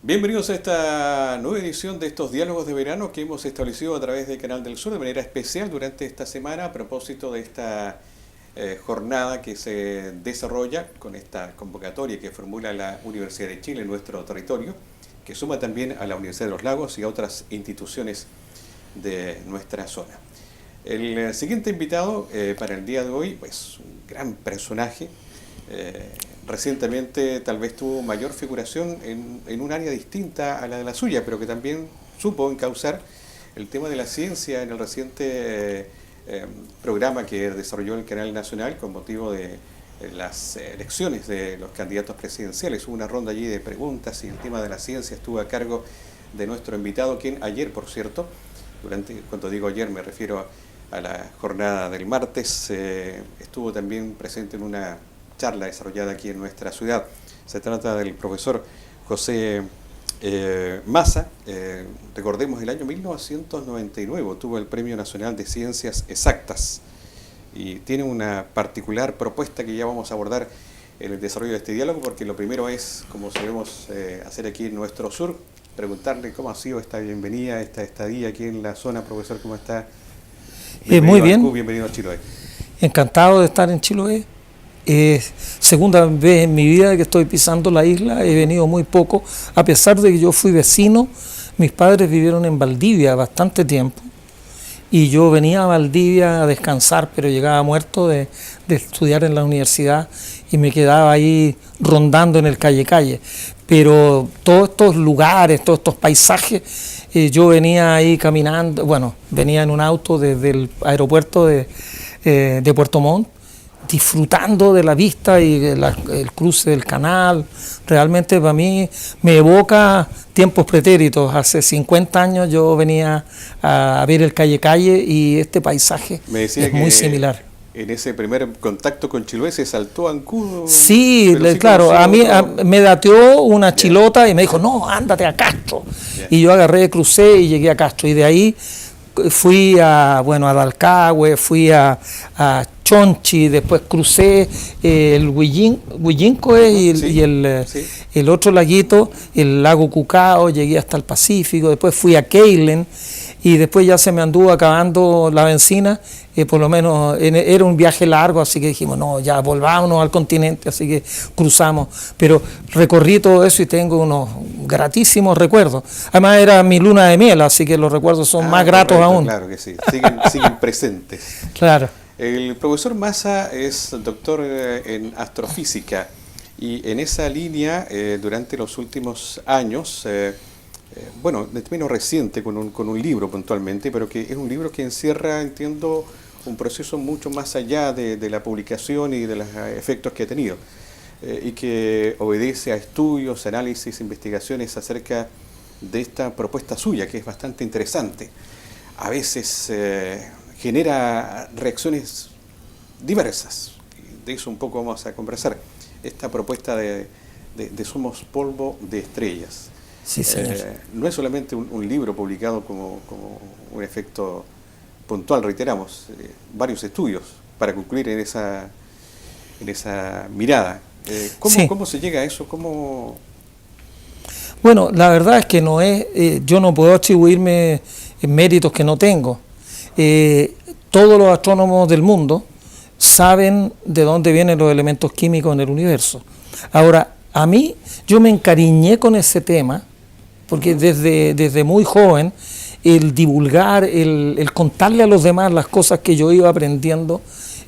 Bienvenidos a esta nueva edición de estos diálogos de verano que hemos establecido a través del Canal del Sur de manera especial durante esta semana a propósito de esta jornada que se desarrolla con esta convocatoria que formula la Universidad de Chile en nuestro territorio, que suma también a la Universidad de los Lagos y a otras instituciones de nuestra zona. El siguiente invitado para el día de hoy, pues un gran personaje. Recientemente tal vez tuvo mayor figuración en un área distinta a la de la suya, pero que también supo encauzar el tema de la ciencia en el reciente programa que desarrolló el Canal Nacional con motivo de las elecciones de los candidatos presidenciales. Hubo una ronda allí de preguntas y el tema de la ciencia estuvo a cargo de nuestro invitado, quien ayer, por cierto, cuando digo ayer me refiero a la jornada del martes, estuvo también presente en una charla desarrollada aquí en nuestra ciudad. Se trata del profesor José Massa. Recordemos, el año 1999 obtuvo el Premio Nacional de Ciencias Exactas y tiene una particular propuesta que ya vamos a abordar en el desarrollo de este diálogo, porque lo primero es, como solemos hacer aquí en nuestro sur, preguntarle cómo ha sido esta bienvenida, esta estadía aquí en la zona. Profesor, ¿cómo está? Muy bien. Bienvenido a Chiloé. Encantado de estar en Chiloé. Segunda vez en mi vida que estoy pisando la isla, he venido muy poco, a pesar de que yo fui vecino. Mis padres vivieron en Valdivia bastante tiempo y yo venía a Valdivia a descansar, pero llegaba muerto de estudiar en la universidad y me quedaba ahí rondando en el calle. Pero todos estos lugares, todos estos paisajes, yo venía ahí caminando, venía en un auto desde el aeropuerto de Puerto Montt, disfrutando de la vista y el cruce del canal. Realmente para mí me evoca tiempos pretéritos. Hace 50 años yo venía a ver el calle y este paisaje es muy similar. En ese primer contacto con Chiloé se saltó a Ancud. Sí, claro, me dateó una chilota y me dijo, no, ándate a Castro. Y yo agarré, crucé y llegué a Castro, y de ahí fui a Dalcahue, fui a Chonchi, después crucé el Huillinco y el otro laguito, el lago Cucao, llegué hasta el Pacífico, después fui a Keilen y después ya se me anduvo acabando la benzina, por lo menos era un viaje largo, así que dijimos, no, ya volvámonos al continente, así que cruzamos, pero recorrí todo eso y tengo unos gratísimos recuerdos. Además era mi luna de miel, así que los recuerdos son más gratos aún. Claro que sí, siguen presentes. Claro. El profesor Massa es doctor en astrofísica y en esa línea durante los últimos años, de término reciente con un libro puntualmente, pero que es un libro que encierra, entiendo, un proceso mucho más allá de la publicación y de los efectos que ha tenido, y que obedece a estudios, análisis, investigaciones acerca de esta propuesta suya, que es bastante interesante. A veces genera reacciones diversas, de eso un poco vamos a conversar. Esta propuesta de Somos polvo de estrellas. Sí, señor. No es solamente un libro publicado como un efecto puntual, reiteramos, varios estudios para concluir en esa mirada. ¿Cómo se llega a eso? Bueno, la verdad es que no es, yo no puedo atribuirme méritos que no tengo. Todos los astrónomos del mundo saben de dónde vienen los elementos químicos en el universo. Ahora, yo me encariñé con ese tema, porque desde muy joven, el divulgar, el contarle a los demás las cosas que yo iba aprendiendo,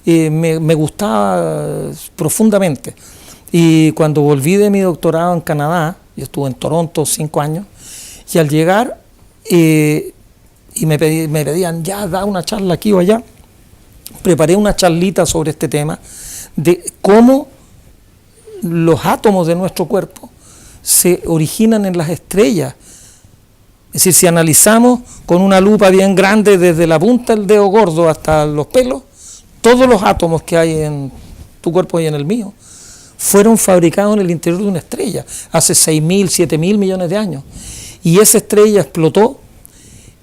me gustaba profundamente. Y cuando volví de mi doctorado en Canadá, yo estuve en Toronto 5 años, y al llegar, y me pedían, ya, da una charla aquí o allá, preparé una charlita sobre este tema, de cómo los átomos de nuestro cuerpo se originan en las estrellas. Es decir, si analizamos con una lupa bien grande desde la punta del dedo gordo hasta los pelos, todos los átomos que hay en tu cuerpo y en el mío fueron fabricados en el interior de una estrella hace 6.000, 7.000 millones de años. Y esa estrella explotó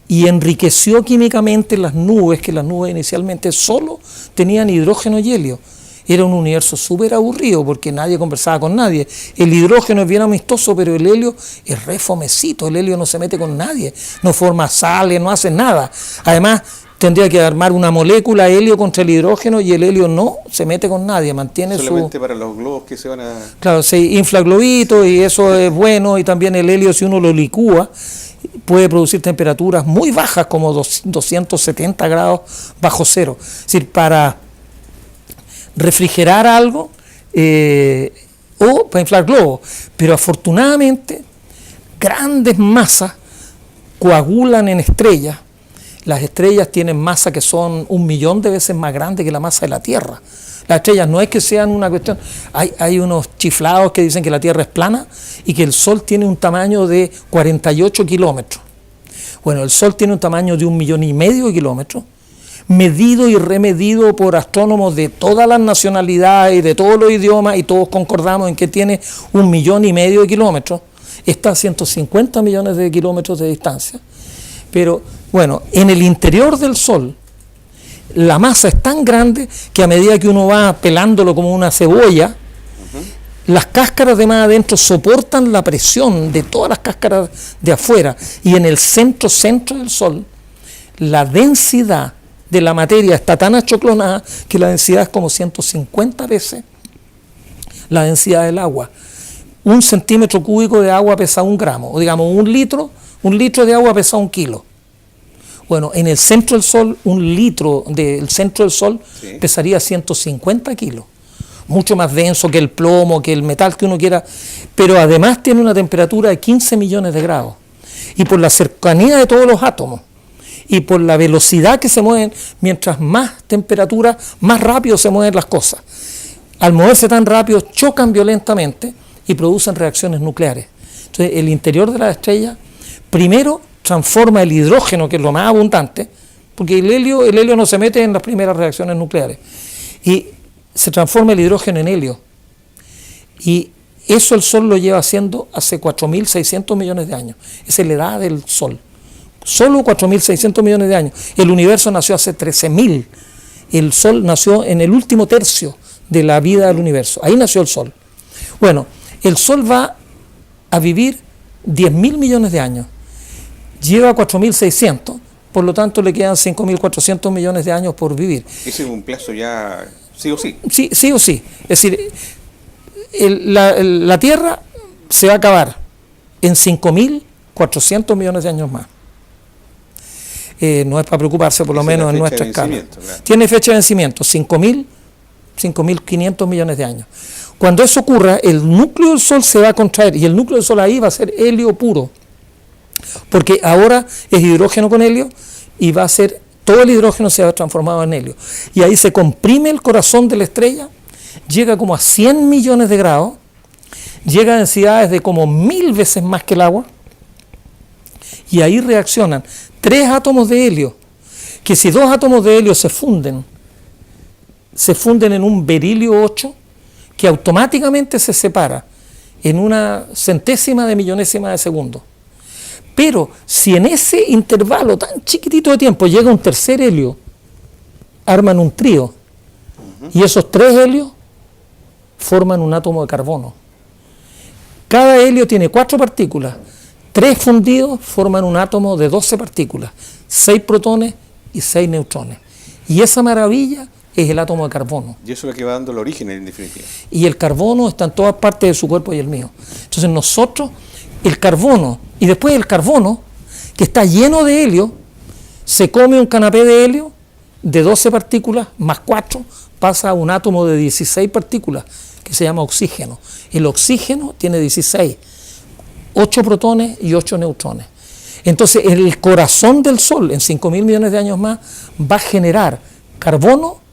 y enriqueció químicamente las nubes, que las nubes inicialmente solo tenían hidrógeno y helio. era un universo súper aburrido porque nadie conversaba con nadie. El hidrógeno es bien amistoso, pero el helio es re fomecito, el helio no se mete con nadie, no forma sales, no hace nada. Además, tendría que armar una molécula helio contra el hidrógeno y el helio no se mete con nadie, mantiene solamente para los globos que se van a... Claro, se infla globito y eso es bueno, y también el helio, si uno lo licúa, puede producir temperaturas muy bajas, como 270 grados bajo cero. Es decir, para refrigerar algo o para inflar globos. Pero afortunadamente, grandes masas coagulan en estrellas. Las estrellas tienen masa que son 1.000.000 de veces más grande que la masa de la Tierra. Las estrellas no es que sean una cuestión... Hay unos chiflados que dicen que la Tierra es plana y que el Sol tiene un tamaño de 48 kilómetros. Bueno, el Sol tiene un tamaño de 1,5 millones de kilómetros, medido y remedido por astrónomos de todas las nacionalidades y de todos los idiomas, y todos concordamos en que tiene 1,5 millones de kilómetros. Está a 150 millones de kilómetros de distancia. Pero, bueno, en el interior del Sol, la masa es tan grande que a medida que uno va pelándolo como una cebolla, las cáscaras de más adentro soportan la presión de todas las cáscaras de afuera, y en el centro del Sol, la densidad de la materia está tan achoclonada que la densidad es como 150 veces la densidad del agua. 1 centímetro cúbico de agua pesa 1 gramo, o digamos un litro de agua pesa 1 kilo. Bueno, en el centro del Sol, 1 litro del centro del Sol pesaría 150 kilos. Mucho más denso que el plomo, que el metal que uno quiera, pero además tiene una temperatura de 15 millones de grados. Y por la cercanía de todos los átomos y por la velocidad que se mueven, mientras más temperatura, más rápido se mueven las cosas. Al moverse tan rápido, chocan violentamente y producen reacciones nucleares. Entonces, el interior de la estrella, primero, transforma el hidrógeno, que es lo más abundante, porque el helio no se mete en las primeras reacciones nucleares, y se transforma el hidrógeno en helio. Y eso el Sol lo lleva haciendo hace 4.600 millones de años. Esa es la edad del Sol. Solo 4.600 millones de años. El universo nació hace 13.000. El Sol nació en el último tercio de la vida del universo. Ahí nació el Sol. Bueno, el Sol va a vivir 10.000 millones de años. Lleva 4.600, por lo tanto le quedan 5.400 millones de años por vivir. Ese es un plazo ya sí o sí. Sí o sí. Es decir, la Tierra se va a acabar en 5.400 millones de años más. No es para preocuparse, por lo menos en nuestra escala. Claro. Tiene fecha de vencimiento, 5.500 millones de años. Cuando eso ocurra, el núcleo del Sol se va a contraer, y el núcleo del Sol ahí va a ser helio puro, porque ahora es hidrógeno con helio, y va a ser, todo el hidrógeno se va transformado en helio, y ahí se comprime el corazón de la estrella, llega como a 100 millones de grados, llega a densidades de como 1.000 veces más que el agua, y ahí reaccionan 3 átomos de helio, que si 2 átomos de helio se funden en un berilio 8, que automáticamente se separa en una centésima de millonésima de segundo. Pero si en ese intervalo tan chiquitito de tiempo llega un tercer helio, arman un trío, y esos 3 helios forman un átomo de carbono. Cada helio tiene 4 partículas, 3 fundidos forman un átomo de 12 partículas, 6 protones y 6 neutrones. Y esa maravilla es el átomo de carbono. Y eso es lo que va dando el origen en definitiva. Y el carbono está en todas partes de su cuerpo y el mío. Entonces nosotros, el carbono, y después el carbono, que está lleno de helio, se come un canapé de helio de 12 partículas más 4, pasa a un átomo de 16 partículas, que se llama oxígeno. El oxígeno tiene 16, 8 protones y 8 neutrones. Entonces el corazón del Sol, en 5.000 millones de años más, va a generar carbono,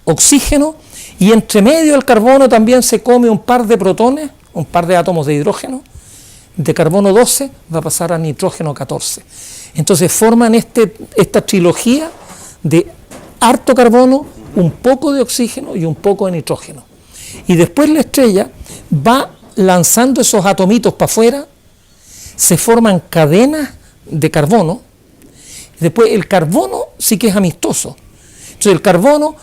oxígeno, y entre medio del carbono también se come un par de protones, un par de átomos de hidrógeno. De carbono 12 va a pasar a nitrógeno 14. Entonces forman esta trilogía de harto carbono, un poco de oxígeno y un poco de nitrógeno. Y después la estrella va lanzando esos atomitos para afuera, se forman cadenas de carbono. Después el carbono sí que es amistoso. Entonces el carbono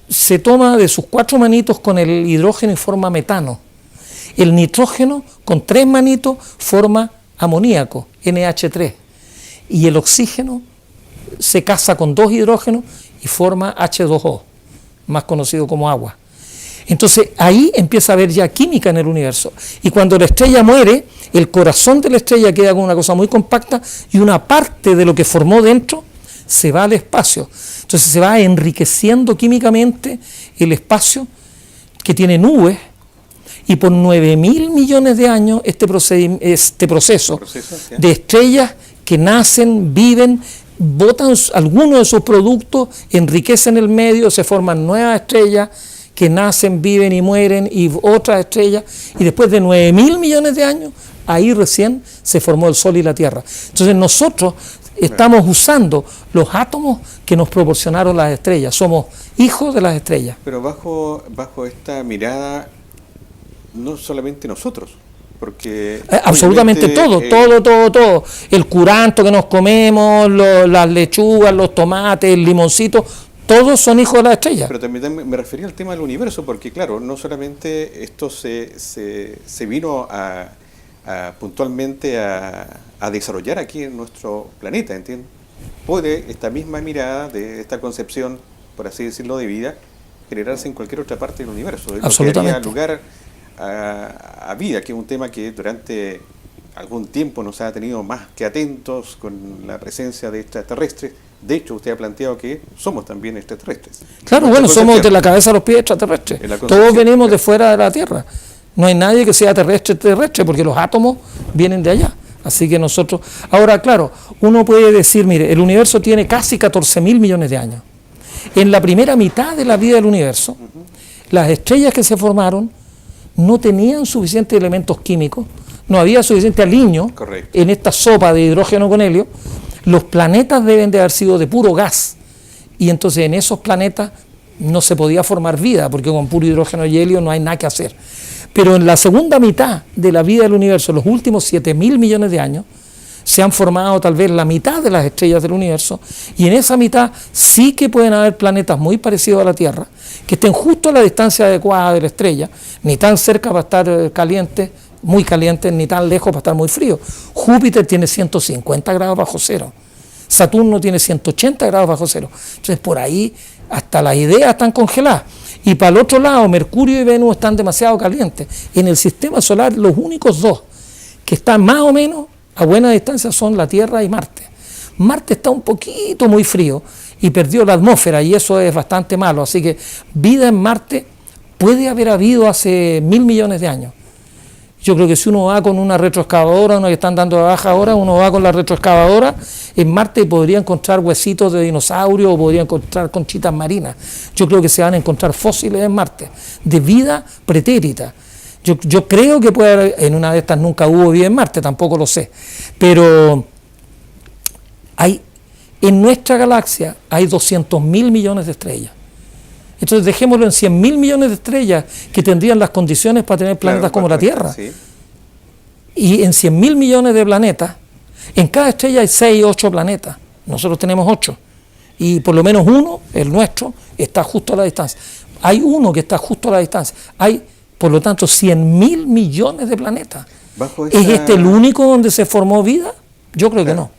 se toma de sus 4 manitos con el hidrógeno y forma metano. El nitrógeno con 3 manitos forma amoníaco, NH3. Y el oxígeno se casa con 2 hidrógenos y forma H2O, más conocido como agua. Entonces ahí empieza a haber ya química en el universo. Y cuando la estrella muere, el corazón de la estrella queda con una cosa muy compacta y una parte de lo que formó dentro se va al espacio. Entonces se va enriqueciendo químicamente el espacio, que tiene nubes, y por 9.000 millones de años este proceso de estrellas que nacen, viven, botan algunos de sus productos, enriquecen el medio, se forman nuevas estrellas que nacen, viven y mueren, y otras estrellas, y después de 9.000 millones de años, ahí recién se formó el Sol y la Tierra. Entonces nosotros estamos usando los átomos que nos proporcionaron las estrellas, somos hijos de las estrellas. Pero bajo esta mirada, no solamente nosotros, porque absolutamente todo. El curanto que nos comemos, las lechugas, los tomates, el limoncito, todos son hijos de las estrellas. Pero también me refería al tema del universo, porque claro, no solamente esto se vino puntualmente a desarrollar aquí en nuestro planeta, ¿entiendes? Puede esta misma mirada, de esta concepción, por así decirlo, de vida, generarse en cualquier otra parte del universo. Absolutamente. Lo que daría lugar a vida, que es un tema que durante algún tiempo nos ha tenido más que atentos con la presencia de extraterrestres. De hecho, usted ha planteado que somos también extraterrestres. Claro, bueno, somos de la cabeza a los pies extraterrestres. Todos venimos de fuera de la Tierra. No hay nadie que sea terrestre, porque los átomos vienen de allá. Así que nosotros... Ahora, claro, uno puede decir, mire, el universo tiene casi 14.000 millones de años. En la primera mitad de la vida del universo, las estrellas que se formaron no tenían suficientes elementos químicos, no había suficiente aliño en esta sopa de hidrógeno con helio. Los planetas deben de haber sido de puro gas, y entonces en esos planetas no se podía formar vida, porque con puro hidrógeno y helio no hay nada que hacer. Pero en la segunda mitad de la vida del universo, los últimos 7.000 millones de años, se han formado tal vez la mitad de las estrellas del universo, y en esa mitad sí que pueden haber planetas muy parecidos a la Tierra, que estén justo a la distancia adecuada de la estrella, ni tan cerca para estar calientes, muy calientes, ni tan lejos para estar muy frío. Júpiter tiene 150 grados bajo cero, Saturno tiene 180 grados bajo cero. Entonces por ahí hasta las ideas están congeladas. Y para el otro lado, Mercurio y Venus están demasiado calientes. En el sistema solar, los únicos dos que están más o menos a buena distancia son la Tierra y Marte. Marte está un poquito muy frío y perdió la atmósfera, y eso es bastante malo. Así que vida en Marte puede haber habido hace 1.000 millones de años. Yo creo que si uno va con una retroexcavadora, uno que están dando de baja ahora, uno va con la retroexcavadora en Marte y podría encontrar huesitos de dinosaurios o podría encontrar conchitas marinas. Yo creo que se van a encontrar fósiles en Marte, de vida pretérita. Yo creo que puede haber, en una de estas nunca hubo vida en Marte, tampoco lo sé, pero en nuestra galaxia hay 200.000 millones de estrellas. Entonces dejémoslo en 100.000 millones de estrellas que tendrían las condiciones para tener planetas como la Tierra. Sí. Y en 100.000 millones de planetas, en cada estrella hay 6 o 8 planetas. Nosotros tenemos 8. Y por lo menos uno, el nuestro, está justo a la distancia. Hay uno que está justo a la distancia. Hay, por lo tanto, 100.000 millones de planetas. ¿Es este el único donde se formó vida? Yo creo que no.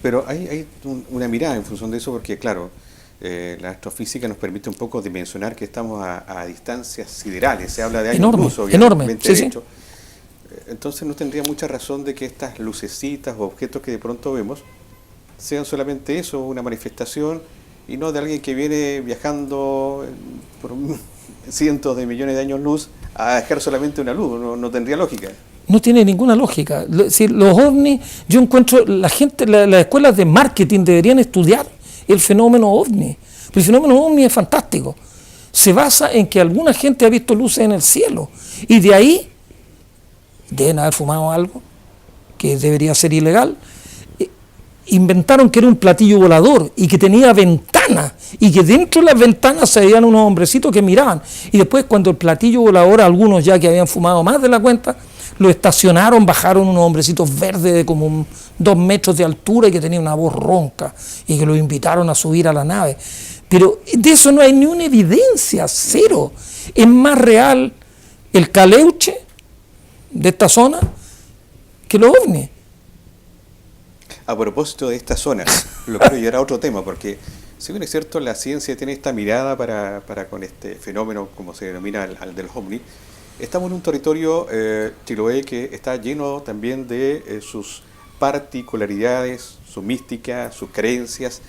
Pero hay una mirada en función de eso, porque claro, la astrofísica nos permite un poco dimensionar que estamos a distancias siderales, se habla de años luz, enorme, sí. Entonces no tendría mucha razón de que estas lucecitas o objetos que de pronto vemos sean solamente eso, una manifestación, y no de alguien que viene viajando por cientos de millones de años luz a dejar solamente una luz. No tendría lógica. No tiene ninguna lógica. Los ovnis, yo encuentro, las escuelas de marketing deberían estudiar el fenómeno ovni. Pero el fenómeno ovni es fantástico. Se basa en que alguna gente ha visto luces en el cielo, y de ahí deben haber fumado algo que debería ser ilegal. Inventaron que era un platillo volador y que tenía ventanas, y que dentro de las ventanas se veían unos hombrecitos que miraban. Y después, cuando el platillo volador, algunos ya que habían fumado más de la cuenta, lo estacionaron, bajaron unos hombrecitos verdes de como 2 metros de altura y que tenían una voz ronca, y que los invitaron a subir a la nave. Pero de eso no hay ni una evidencia, cero. Es más real el caleuche de esta zona que los ovnis. A propósito de esta zona, lo quiero llevar a otro tema, porque si bien es cierto, la ciencia tiene esta mirada para con este fenómeno, como se denomina al de los ovnis, estamos en un territorio, Chiloé, que está lleno también de sus particularidades, su mística, sus creencias.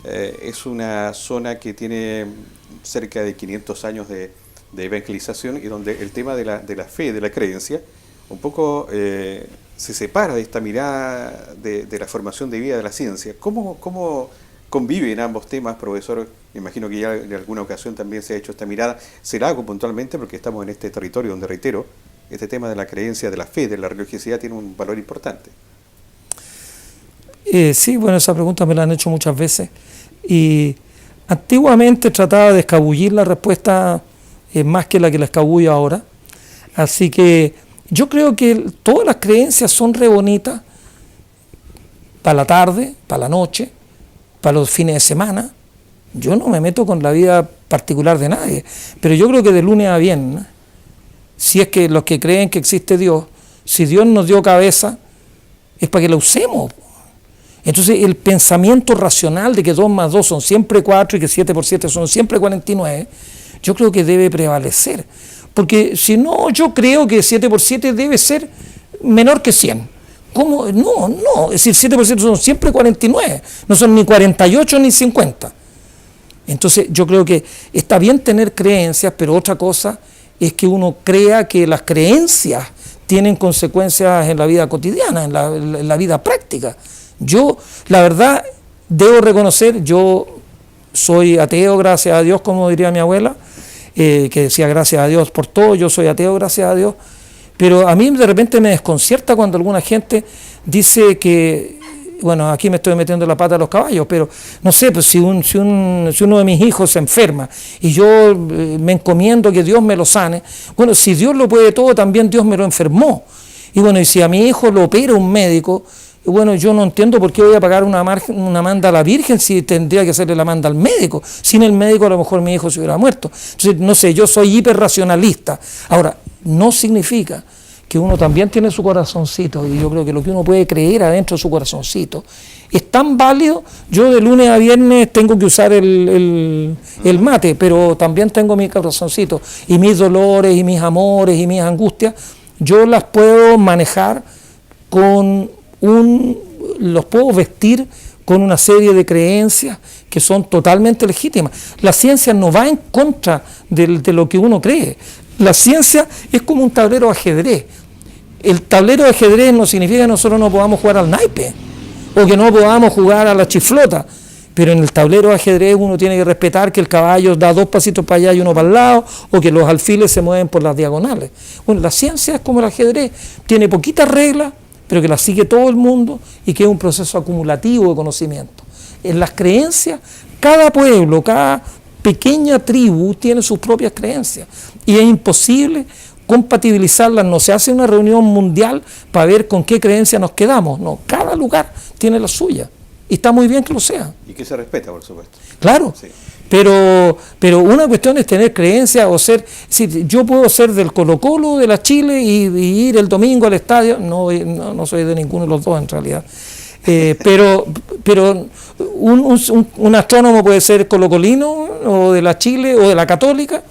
Es una zona que tiene cerca de 500 años de evangelización y donde el tema de la fe, de la creencia, un poco se separa de esta mirada de la formación de vida de la ciencia. ¿Cómo conviven ambos temas, profesor? Me imagino que ya en alguna ocasión también se ha hecho esta mirada. Se la hago puntualmente porque estamos en este territorio donde, reitero, este tema de la creencia, de la fe, de la religiosidad tiene un valor importante. Sí, bueno, esa pregunta me la han hecho muchas veces y antiguamente trataba de escabullir la respuesta más que la escabullo ahora. Así que yo creo que todas las creencias son re bonitas para la tarde, para la noche, para los fines de semana. Yo no me meto con la vida particular de nadie, pero yo creo que de lunes a viernes, si es que los que creen que existe Dios, si Dios nos dio cabeza, es para que la usemos. Entonces el pensamiento racional de que 2 más 2 son siempre 4 y que 7 por 7 son siempre 49, yo creo que debe prevalecer. Porque si no, yo creo que 7 por 7 debe ser menor que 100. ¿Cómo? No, es decir, 7 por 7 son siempre 49, no son ni 48 ni 50. Entonces yo creo que está bien tener creencias, pero otra cosa es que uno crea que las creencias tienen consecuencias en la vida cotidiana, en la vida práctica. Yo, la verdad, debo reconocer, yo soy ateo, gracias a Dios, como diría mi abuela, que decía gracias a Dios por todo, yo soy ateo, gracias a Dios, pero a mí de repente me desconcierta cuando alguna gente dice que, bueno, aquí me estoy metiendo la pata a los caballos, pero no sé, pues si uno de mis hijos se enferma y yo me encomiendo que Dios me lo sane, bueno, si Dios lo puede todo, también Dios me lo enfermó. Y bueno, y si a mi hijo lo opera un médico, bueno, yo no entiendo por qué voy a pagar una manda a la Virgen si tendría que hacerle la manda al médico. Sin el médico a lo mejor mi hijo se hubiera muerto. Entonces, no sé, yo soy hiperracionalista. Ahora, no significa que uno también tiene su corazoncito, y yo creo que lo que uno puede creer adentro de su corazoncito es tan válido. Yo de lunes a viernes tengo que usar el mate, pero también tengo mi corazoncito, y mis dolores, y mis amores, y mis angustias, yo las puedo manejar los puedo vestir con una serie de creencias que son totalmente legítimas. La ciencia no va en contra de lo que uno cree. La ciencia es como un tablero de ajedrez. El tablero de ajedrez no significa que nosotros no podamos jugar al naipe o que no podamos jugar a la chiflota, pero en el tablero de ajedrez uno tiene que respetar que el caballo da 2 pasitos para allá y 1 para el lado, o que los alfiles se mueven por las diagonales. Bueno, la ciencia es como el ajedrez, tiene poquitas reglas, pero que la sigue todo el mundo y que es un proceso acumulativo de conocimiento. En las creencias, cada pueblo, cada pequeña tribu tiene sus propias creencias y es imposible compatibilizarlas. No se hace una reunión mundial para ver con qué creencia nos quedamos, no, cada lugar tiene la suya y está muy bien que lo sea. Y que se respeta, por supuesto. Claro. Sí. Pero una cuestión es tener creencia o ser, si yo puedo ser del Colo-Colo, de la Chile y ir el domingo al estadio, no soy de ninguno de los dos en realidad, pero un astrónomo puede ser colocolino o de la Chile o de la Católica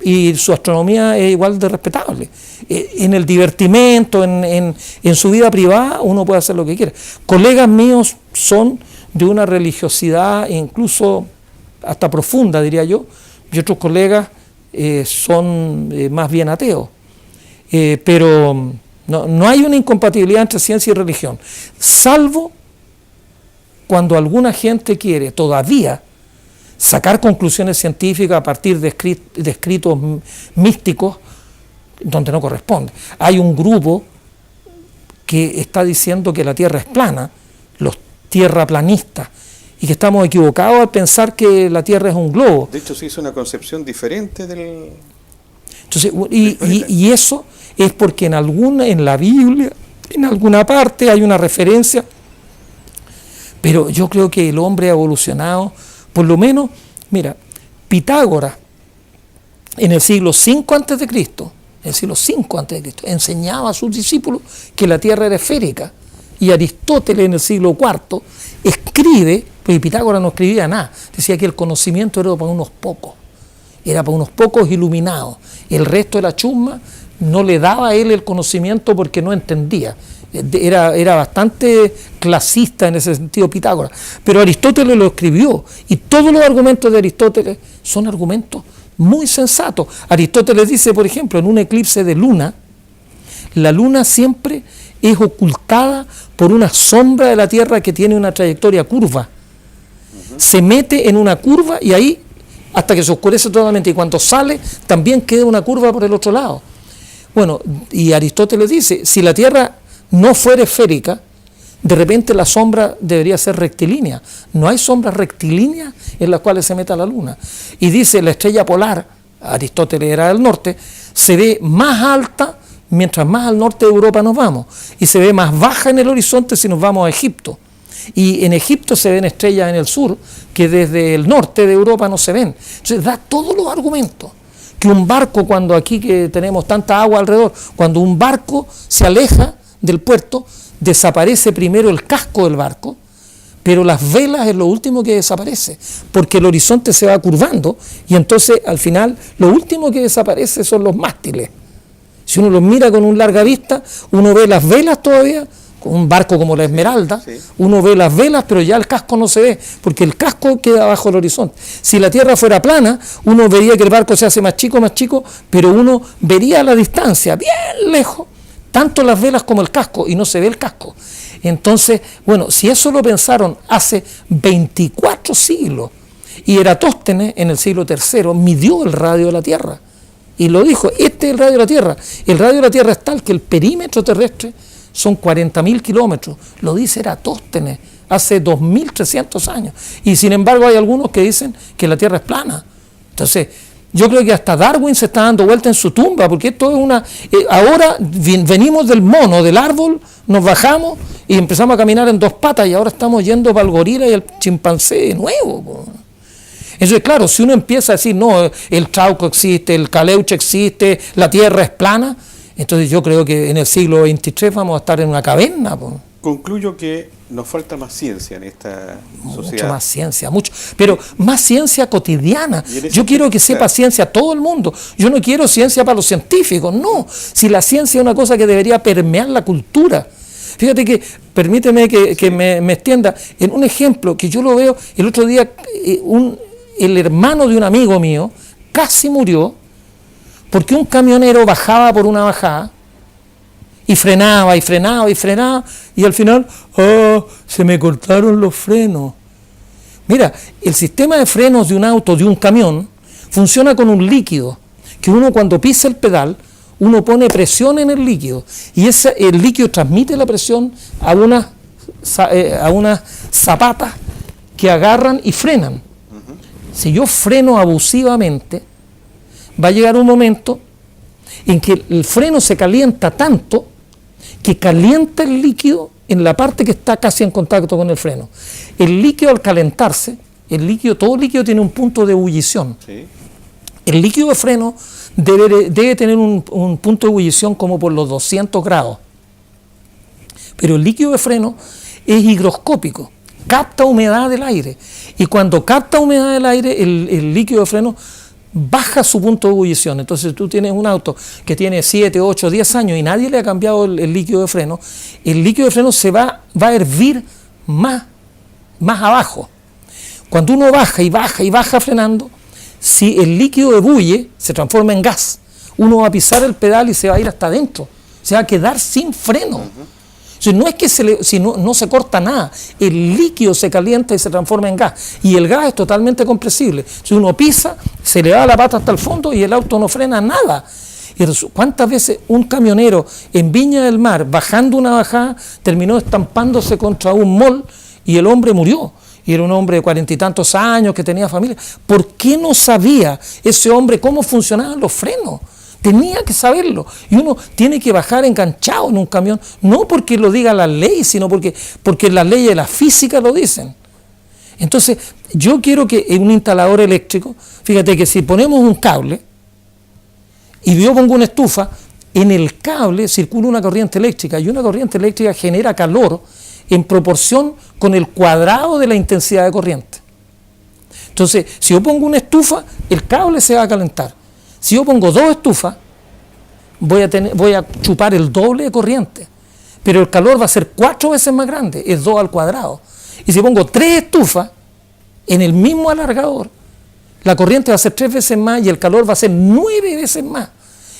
y su astronomía es igual de respetable. En el divertimento, en su vida privada, uno puede hacer lo que quiera. Colegas míos son de una religiosidad incluso hasta profunda, diría yo, y otros colegas son más bien ateos. Pero no hay una incompatibilidad entre ciencia y religión, salvo cuando alguna gente quiere todavía sacar conclusiones científicas a partir de escritos místicos donde no corresponde. Hay un grupo que está diciendo que la Tierra es plana, los tierraplanistas, y que estamos equivocados al pensar que la Tierra es un globo. De hecho, se hizo una concepción diferente del... Entonces, y eso es porque en la Biblia, en alguna parte hay una referencia, pero yo creo que el hombre ha evolucionado, por lo menos Mira, Pitágoras, en el siglo V a.C., enseñaba a sus discípulos que la Tierra era esférica. Y Aristóteles, en el siglo IV, escribe, porque Pitágoras no escribía nada, decía que el conocimiento era para unos pocos iluminados. El resto de la chusma no le daba a él el conocimiento porque no entendía. Era bastante clasista en ese sentido Pitágoras. Pero Aristóteles lo escribió, y todos los argumentos de Aristóteles son argumentos muy sensatos. Aristóteles dice, por ejemplo, en un eclipse de luna, la luna siempre es ocultada por una sombra de la Tierra que tiene una trayectoria curva. Se mete en una curva y ahí, hasta que se oscurece totalmente, y cuando sale también queda una curva por el otro lado. Bueno, y Aristóteles dice, si la Tierra no fuera esférica, de repente la sombra debería ser rectilínea. No hay sombras rectilíneas en las cuales se meta la luna. Y dice, la estrella polar, Aristóteles era del norte, se ve más alta mientras más al norte de Europa nos vamos, y se ve más baja en el horizonte si nos vamos a Egipto. Y en Egipto se ven estrellas en el sur que desde el norte de Europa no se ven. Entonces da todos los argumentos. Que un barco, cuando aquí que tenemos tanta agua alrededor, cuando un barco se aleja del puerto, desaparece primero el casco del barco, pero las velas es lo último que desaparece, porque el horizonte se va curvando, y entonces al final lo último que desaparece son los mástiles. Si uno los mira con un larga vista, uno ve las velas todavía, con un barco como la Esmeralda, sí. Uno ve las velas, pero ya el casco no se ve, porque el casco queda bajo el horizonte. Si la Tierra fuera plana, uno vería que el barco se hace más chico, pero uno vería a la distancia, bien lejos, tanto las velas como el casco, y no se ve el casco. Entonces, bueno, si eso lo pensaron hace 24 siglos, y Eratóstenes en el siglo III midió el radio de la Tierra, y lo dijo, este es el radio de la Tierra. El radio de la Tierra es tal que el perímetro terrestre son 40.000 kilómetros, lo dice Eratóstenes hace 2.300 años, y sin embargo hay algunos que dicen que la Tierra es plana. Entonces, yo creo que hasta Darwin se está dando vuelta en su tumba, porque esto es una... ahora venimos del mono, del árbol, nos bajamos y empezamos a caminar en dos patas, y ahora estamos yendo para el gorila y el chimpancé de nuevo, po. Entonces, claro, si uno empieza a decir, no, el trauco existe, el caleuche existe, la Tierra es plana, entonces yo creo que en el siglo XXIII vamos a estar en una caverna, po. Concluyo que nos falta más ciencia en esta sociedad. Mucho más ciencia, mucho, pero más ciencia cotidiana. Yo quiero que sepa ciencia todo el mundo. Yo no quiero ciencia para los científicos, no. Si la ciencia es una cosa que debería permear la cultura. Fíjate que, permíteme que me extienda en un ejemplo que yo lo veo. El otro día, el hermano de un amigo mío casi murió porque un camionero bajaba por una bajada y frenaba, y al final, se me cortaron los frenos. Mira, el sistema de frenos de un auto, de un camión, funciona con un líquido, que uno cuando pisa el pedal, uno pone presión en el líquido, y el líquido transmite la presión a unas zapatas que agarran y frenan. Si yo freno abusivamente, va a llegar un momento en que el freno se calienta tanto que calienta el líquido en la parte que está casi en contacto con el freno. El líquido, al calentarse, todo líquido tiene un punto de ebullición. Sí. El líquido de freno debe tener un punto de ebullición como por los 200 grados. Pero el líquido de freno es higroscópico, capta humedad del aire. Y cuando capta humedad del aire, el líquido de freno baja su punto de ebullición. Entonces tú tienes un auto que tiene 7, 8, 10 años y nadie le ha cambiado el líquido de freno, el líquido de freno se va a hervir más abajo. Cuando uno baja frenando, si el líquido ebulle, se transforma en gas, uno va a pisar el pedal y se va a ir hasta adentro, se va a quedar sin freno. O sea, no es que no se corta nada, el líquido se calienta y se transforma en gas, y el gas es totalmente compresible. Si uno pisa, se le va la pata hasta el fondo y el auto no frena nada. Y ¿cuántas veces un camionero en Viña del Mar, bajando una bajada, terminó estampándose contra un mall y el hombre murió? Y era un hombre de 40 y tantos años que tenía familia. ¿Por qué no sabía ese hombre cómo funcionaban los frenos? Tenía que saberlo, y uno tiene que bajar enganchado en un camión, no porque lo diga la ley, sino porque las leyes de la física lo dicen. Entonces, yo quiero que en un instalador eléctrico, fíjate que si ponemos un cable y yo pongo una estufa, en el cable circula una corriente eléctrica y una corriente eléctrica genera calor en proporción con el cuadrado de la intensidad de corriente. Entonces, si yo pongo una estufa, el cable se va a calentar. Si yo pongo 2 estufas, voy a chupar el doble de corriente, pero el calor va a ser 4 veces más grande, es 2 al cuadrado. Y si pongo 3 estufas en el mismo alargador, la corriente va a ser 3 veces más y el calor va a ser 9 veces más.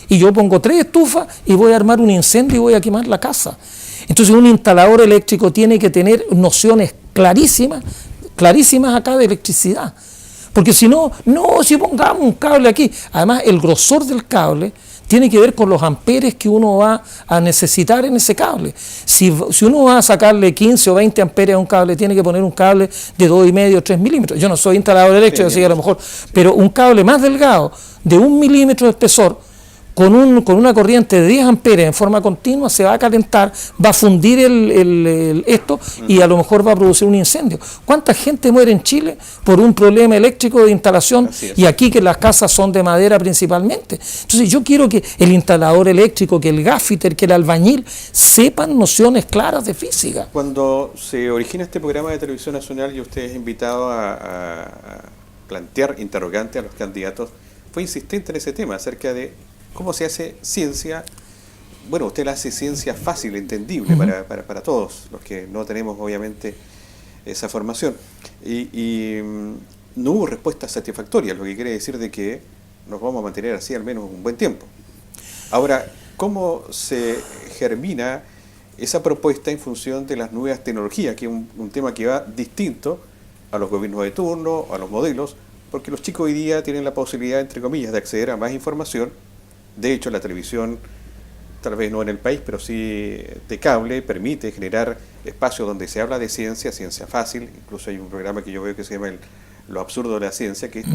Y yo pongo 3 estufas y voy a armar un incendio y voy a quemar la casa. Entonces un instalador eléctrico tiene que tener nociones clarísimas acá de electricidad. Porque si no, si pongamos un cable aquí, además el grosor del cable tiene que ver con los amperes que uno va a necesitar en ese cable. Si uno va a sacarle 15 o 20 amperes a un cable, tiene que poner un cable de 2,5 o 3 milímetros. Yo no soy instalador eléctrico, así que a lo mejor, pero un cable más delgado, de 1 milímetro de espesor, con una corriente de 10 amperes en forma continua, se va a calentar, va a fundir esto y a lo mejor va a producir un incendio. ¿Cuánta gente muere en Chile por un problema eléctrico de instalación? Y aquí que las casas son de madera principalmente. Entonces yo quiero que el instalador eléctrico, que el gaffiter, que el albañil sepan nociones claras de física. Cuando se origina este programa de Televisión Nacional y usted es invitado a plantear interrogantes a los candidatos, fue insistente en ese tema acerca de cómo se hace ciencia. Bueno, usted la hace ciencia fácil, entendible para todos los que no tenemos obviamente esa formación. Y no hubo respuesta satisfactoria, lo que quiere decir de que nos vamos a mantener así al menos un buen tiempo. Ahora, ¿cómo se germina esa propuesta en función de las nuevas tecnologías? Que es un tema que va distinto a los gobiernos de turno, a los modelos, porque los chicos hoy día tienen la posibilidad, entre comillas, de acceder a más información. De hecho, la televisión, tal vez no en el país, pero sí de cable, permite generar espacios donde se habla de ciencia fácil. Incluso hay un programa que yo veo que se llama Lo absurdo de la ciencia, que es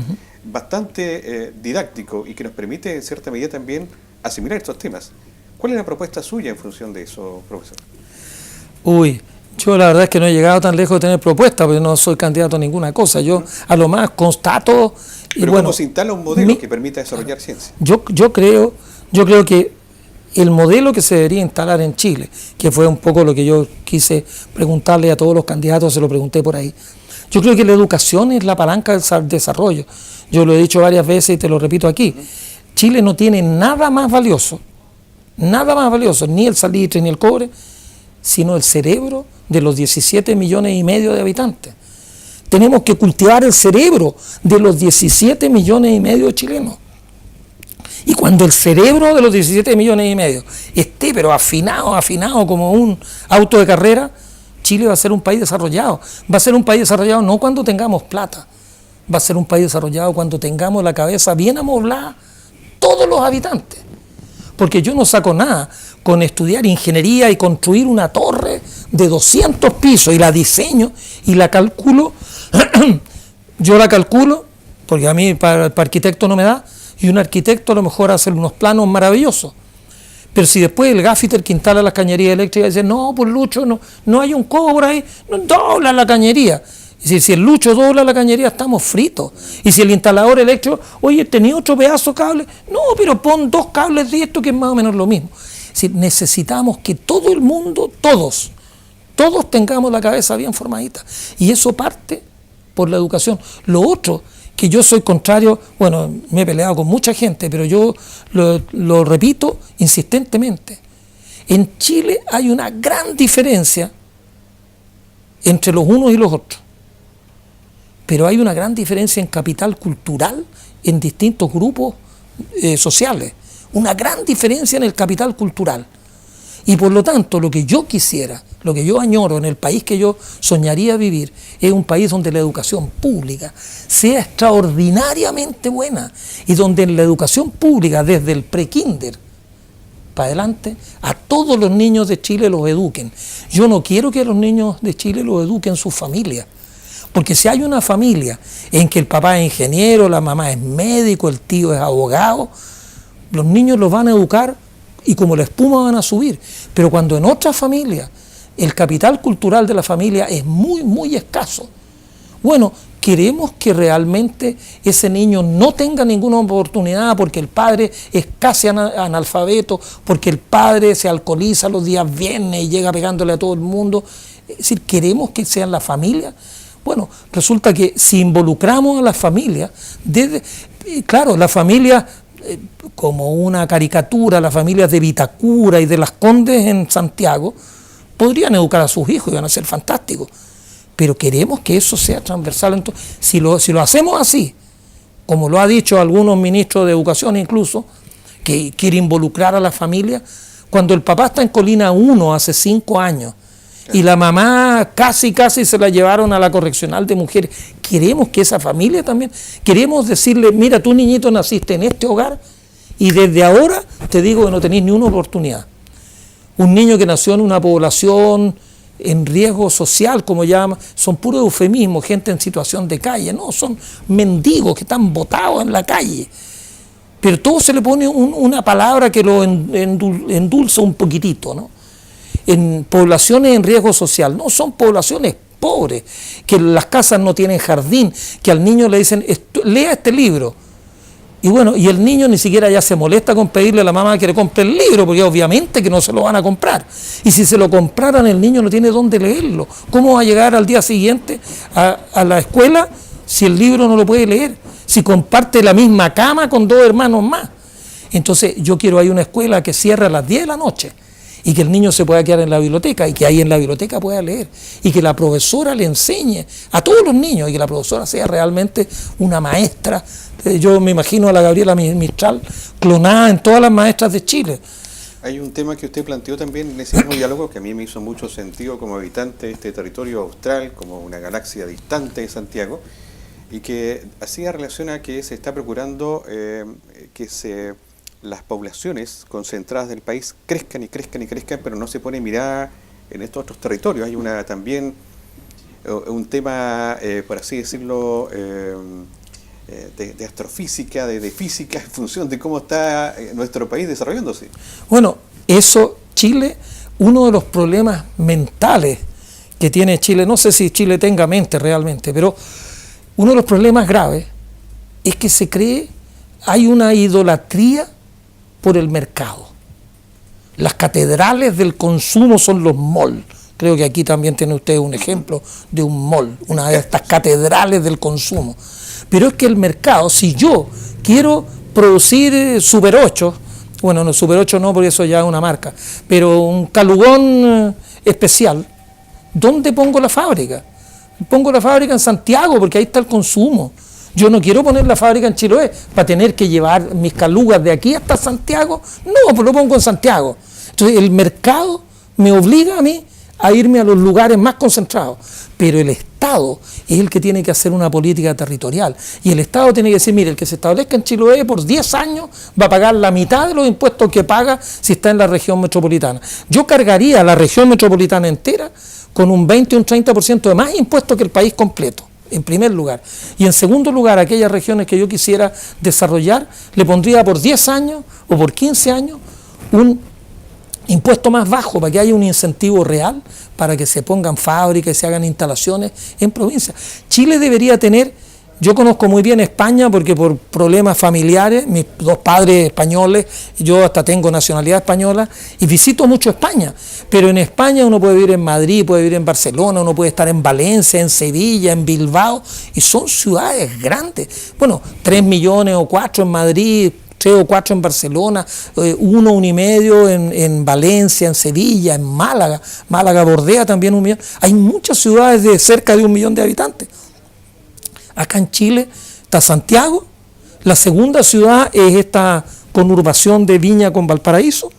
bastante didáctico y que nos permite, en cierta medida, también asimilar estos temas. ¿Cuál es la propuesta suya en función de eso, profesor? Yo la verdad es que no he llegado tan lejos de tener propuestas, porque no soy candidato a ninguna cosa. Yo a lo más constato... Pero ¿cómo se instala un modelo que permita desarrollar ciencia? Yo creo que el modelo que se debería instalar en Chile, que fue un poco lo que yo quise preguntarle a todos los candidatos, se lo pregunté por ahí. Yo creo que la educación es la palanca del desarrollo. Yo lo he dicho varias veces y te lo repito aquí. Chile no tiene nada más valioso, ni el salitre ni el cobre, sino el cerebro de los 17,5 millones de habitantes. Tenemos que cultivar el cerebro de los 17,5 millones de chilenos. Y cuando el cerebro de los 17,5 millones esté pero afinado como un auto de carrera, Chile va a ser un país desarrollado. Va a ser un país desarrollado no cuando tengamos plata, va a ser un país desarrollado cuando tengamos la cabeza bien amoblada todos los habitantes. Porque yo no saco nada con estudiar ingeniería y construir una torre de 200 pisos y la diseño y la calculo. Yo la calculo, porque a mí para arquitecto no me da, y un arquitecto a lo mejor hace unos planos maravillosos. Pero si después el gaffiter que instala la cañería eléctrica dice, no, pues Lucho, no hay un cobre ahí, no, dobla la cañería. Y si el Lucho dobla la cañería, estamos fritos. Y si el instalador eléctrico, oye, ¿tenía otro pedazo de cable? No, pero pon 2 cables de esto que es más o menos lo mismo. Es decir, necesitamos que todo el mundo, todos tengamos la cabeza bien formadita. Y eso parte por la educación. Lo otro, que yo soy contrario, bueno, me he peleado con mucha gente, pero yo lo repito insistentemente. En Chile hay una gran diferencia entre los unos y los otros. Pero hay una gran diferencia en capital cultural en distintos grupos sociales. Una gran diferencia en el capital cultural. Y por lo tanto, lo que yo quisiera, lo que yo añoro en el país que yo soñaría vivir, es un país donde la educación pública sea extraordinariamente buena y donde en la educación pública, desde el pre-kinder para adelante, a todos los niños de Chile los eduquen. Yo no quiero que a los niños de Chile los eduquen sus familias. Porque si hay una familia en que el papá es ingeniero, la mamá es médico, el tío es abogado, los niños los van a educar y como la espuma van a subir. Pero cuando en otra familia el capital cultural de la familia es muy, muy escaso, Bueno, queremos que realmente ese niño no tenga ninguna oportunidad porque el padre es casi analfabeto, porque el padre se alcoholiza los días viernes y llega pegándole a todo el mundo. Es decir, queremos que sean la familia. Bueno, resulta que si involucramos a las familias, claro, la familia, como una caricatura, las familias de Vitacura y de Las Condes en Santiago, podrían educar a sus hijos y van a ser fantásticos. Pero queremos que eso sea transversal. Entonces, si lo hacemos así, como lo ha dicho algunos ministros de educación incluso, que quiere involucrar a la familia, cuando el papá está en Colina 1 hace 5 años y la mamá casi se la llevaron a la correccional de mujeres, queremos que esa familia también, queremos decirle, mira, tú niñito naciste en este hogar y desde ahora te digo que no tenés ni una oportunidad. Un niño que nació en una población en riesgo social, como llaman, son puros eufemismos, gente en situación de calle, no, son mendigos que están botados en la calle. Pero todo se le pone una palabra que lo endulza un poquitito, ¿no? En poblaciones en riesgo social, no, son poblaciones pobres, que las casas no tienen jardín, que al niño le dicen, lea este libro. Y bueno, y el niño ni siquiera ya se molesta con pedirle a la mamá que le compre el libro, porque obviamente que no se lo van a comprar. Y si se lo compraran, el niño no tiene dónde leerlo. ¿Cómo va a llegar al día siguiente a la escuela si el libro no lo puede leer? Si comparte la misma cama con 2 hermanos más. Entonces yo quiero ahí una escuela que cierre a las 10 de la noche y que el niño se pueda quedar en la biblioteca y que ahí en la biblioteca pueda leer y que la profesora le enseñe a todos los niños y que la profesora sea realmente una maestra. Yo me imagino a la Gabriela Mistral clonada en todas las maestras de Chile. Hay un tema que usted planteó también en ese mismo diálogo que a mí me hizo mucho sentido como habitante de este territorio austral, como una galaxia distante de Santiago, y que hacía relación a que se está procurando las poblaciones concentradas del país crezcan y crezcan y crezcan, pero no se pone mirada en estos otros territorios. Hay también un tema, por así decirlo, de astrofísica, de física, en función de cómo está nuestro país desarrollándose. Bueno, eso, Chile, uno de los problemas mentales que tiene Chile, no sé si Chile tenga mente realmente, pero uno de los problemas graves es que hay una idolatría por el mercado. Las catedrales del consumo son los malls. Creo que aquí también tiene usted un ejemplo de un mall, una de estas catedrales del consumo. Pero es que el mercado, si yo quiero producir Super 8, bueno, no Super 8 no, porque eso ya es una marca, pero un calugón especial, ¿dónde pongo la fábrica? Pongo la fábrica en Santiago, porque ahí está el consumo. Yo no quiero poner la fábrica en Chiloé para tener que llevar mis calugas de aquí hasta Santiago. No, pues lo pongo en Santiago. Entonces el mercado me obliga a mí a irme a los lugares más concentrados, pero el Estado es el que tiene que hacer una política territorial y el Estado tiene que decir, mire, el que se establezca en Chiloé por 10 años va a pagar la mitad de los impuestos que paga si está en la región metropolitana. Yo cargaría a la región metropolitana entera con un 20 o un 30% de más impuestos que el país completo, en primer lugar. Y en segundo lugar, aquellas regiones que yo quisiera desarrollar, le pondría por 10 años o por 15 años un impuesto más bajo para que haya un incentivo real para que se pongan fábricas y se hagan instalaciones en provincias. Chile debería tener, yo conozco muy bien España porque por problemas familiares, mis 2 padres españoles, yo hasta tengo nacionalidad española y visito mucho España, pero en España uno puede vivir en Madrid, puede vivir en Barcelona, uno puede estar en Valencia, en Sevilla, en Bilbao, y son ciudades grandes. Bueno, 3 millones o 4 en Madrid, 3 o 4 en Barcelona, 1 y medio en Valencia, en Sevilla, en Málaga. Málaga bordea también 1 millón. Hay muchas ciudades de cerca de 1 millón de habitantes. Acá en Chile está Santiago, la segunda ciudad es esta conurbación de Viña con Valparaíso,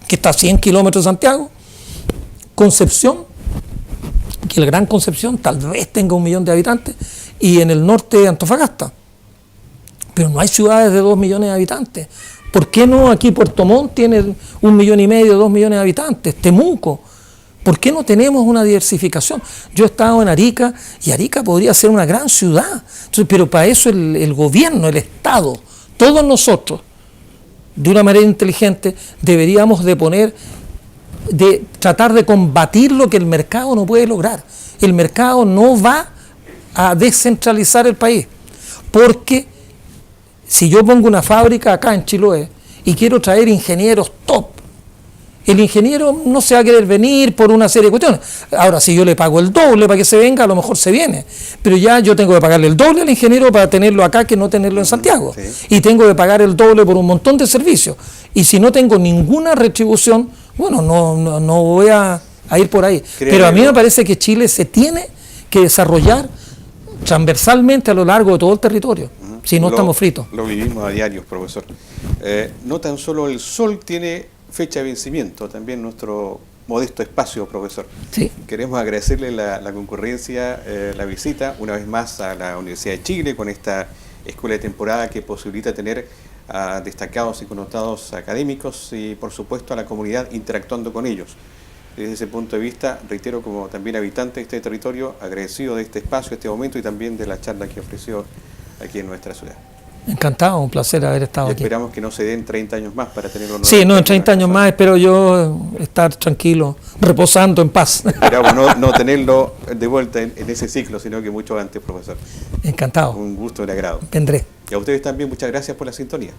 que está a 100 kilómetros de Santiago. Concepción, que el Gran Concepción tal vez tenga 1 millón de habitantes, y en el norte Antofagasta. Pero no hay ciudades de 2 millones de habitantes. ¿Por qué no aquí Puerto Montt tiene 1,5 millones, 2 millones de habitantes? Temuco. ¿Por qué no tenemos una diversificación? Yo he estado en Arica y Arica podría ser una gran ciudad. Entonces, pero para eso el gobierno, el Estado, todos nosotros, de una manera inteligente, deberíamos de tratar de combatir lo que el mercado no puede lograr. El mercado no va a descentralizar el país, porque si yo pongo una fábrica acá en Chiloé y quiero traer ingenieros top, el ingeniero no se va a querer venir por una serie de cuestiones. Ahora, si yo le pago el doble para que se venga, a lo mejor se viene. Pero ya yo tengo que pagarle el doble al ingeniero para tenerlo acá que no tenerlo en Santiago. Sí. Y tengo que pagar el doble por un montón de servicios. Y si no tengo ninguna retribución, bueno, no voy a ir por ahí. Pero a mí me parece que Chile se tiene que desarrollar transversalmente a lo largo de todo el territorio. Si no estamos fritos. Lo vivimos a diario, profesor. No tan solo el sol tiene fecha de vencimiento, también nuestro modesto espacio, profesor. Sí. Queremos agradecerle la concurrencia, la visita, una vez más a la Universidad de Chile, con esta escuela de temporada que posibilita tener a destacados y connotados académicos y, por supuesto, a la comunidad interactuando con ellos. Desde ese punto de vista, reitero, como también habitante de este territorio, agradecido de este espacio, este momento y también de la charla que ofreció aquí en nuestra ciudad. Encantado, un placer haber estado y aquí. Esperamos que no se den 30 años más para tenerlo. Sí, no, en 30 años más espero yo estar tranquilo, reposando en paz. Esperamos no tenerlo de vuelta en ese ciclo, sino que mucho antes, profesor. Encantado. Un gusto y un agrado. Vendré. Y a ustedes también muchas gracias por la sintonía.